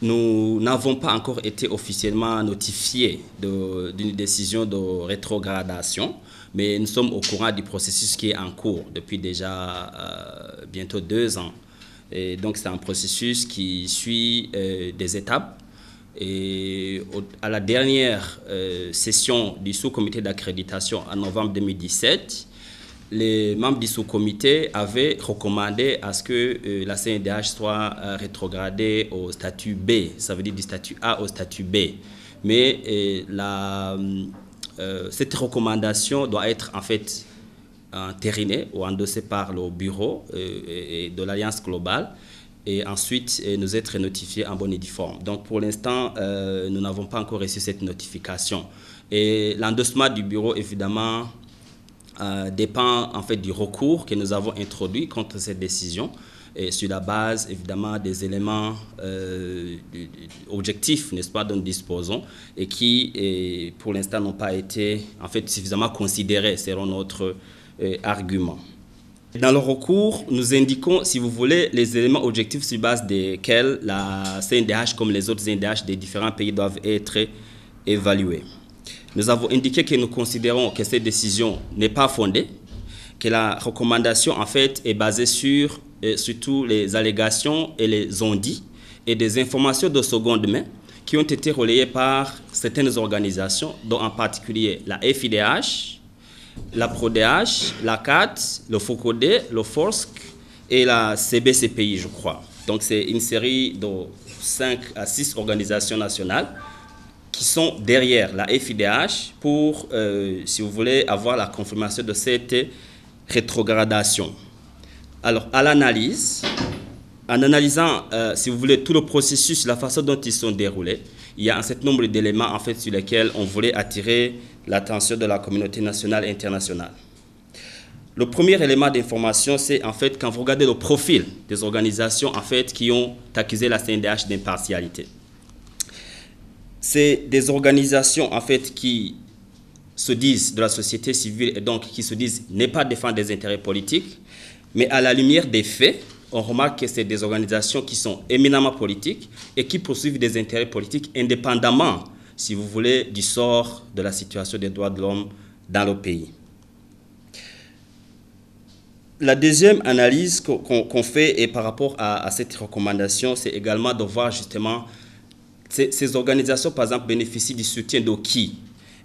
nous n'avons pas encore été officiellement notifiés d'une décision de rétrogradation, mais nous sommes au courant du processus qui est en cours depuis déjà bientôt 2 ans. Et donc c'est un processus qui suit des étapes. Et à la dernière session du sous-comité d'accréditation en novembre 2017, les membres du sous-comité avaient recommandé à ce que la CNDH soit rétrogradée au statut B, ça veut dire du statut A au statut B. Mais cette recommandation doit être en fait entérinée ou endossée par le bureau de l'Alliance globale et ensuite nous être notifiés en bonne et due forme. Donc pour l'instant, nous n'avons pas encore reçu cette notification. Et l'endossement du bureau, évidemment, dépend en fait du recours que nous avons introduit contre cette décision et sur la base évidemment des éléments objectifs, n'est-ce pas, dont nous disposons et qui pour l'instant n'ont pas été en fait suffisamment considérés selon notre argument. Dans le recours, nous indiquons, si vous voulez, les éléments objectifs sur base desquels la CNDH comme les autres CNDH des différents pays doivent être évalués. Nous avons indiqué que nous considérons que cette décision n'est pas fondée, que la recommandation en fait est basée sur surtout les allégations et les on-dit et des informations de seconde main qui ont été relayées par certaines organisations, dont en particulier la FIDH, la PRODH, la CAT, le FOCODE, le FORSC et la CBCPI, je crois. Donc c'est une série de 5 à 6 organisations nationales qui sont derrière la FIDH pour, si vous voulez, avoir la confirmation de cette rétrogradation. Alors, à l'analyse, en analysant, si vous voulez, tout le processus, la façon dont ils sont déroulés, il y a un certain nombre d'éléments, en fait, sur lesquels on voulait attirer l'attention de la communauté nationale et internationale. Le premier élément d'information, c'est, en fait, quand vous regardez le profil des organisations, en fait, qui ont accusé la CNDH d'impartialité. C'est des organisations en fait qui se disent de la société civile et donc qui se disent ne pas défendre des intérêts politiques, mais à la lumière des faits, on remarque que c'est des organisations qui sont éminemment politiques et qui poursuivent des intérêts politiques indépendamment, si vous voulez, du sort de la situation des droits de l'homme dans le pays. La deuxième analyse qu'on fait et par rapport à cette recommandation, c'est également de voir justement ces organisations, par exemple, bénéficient du soutien de qui?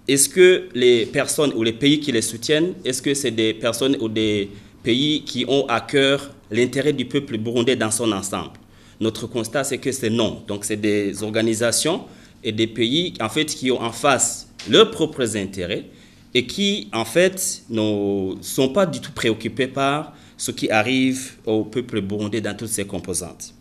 Est-ce que les personnes ou les pays qui les soutiennent, est-ce que c'est des personnes ou des pays qui ont à cœur l'intérêt du peuple burundais dans son ensemble? Notre constat, c'est que c'est non. Donc, c'est des organisations et des pays, en fait, qui ont en face leurs propres intérêts et qui, en fait, ne sont pas du tout préoccupés par ce qui arrive au peuple burundais dans toutes ses composantes.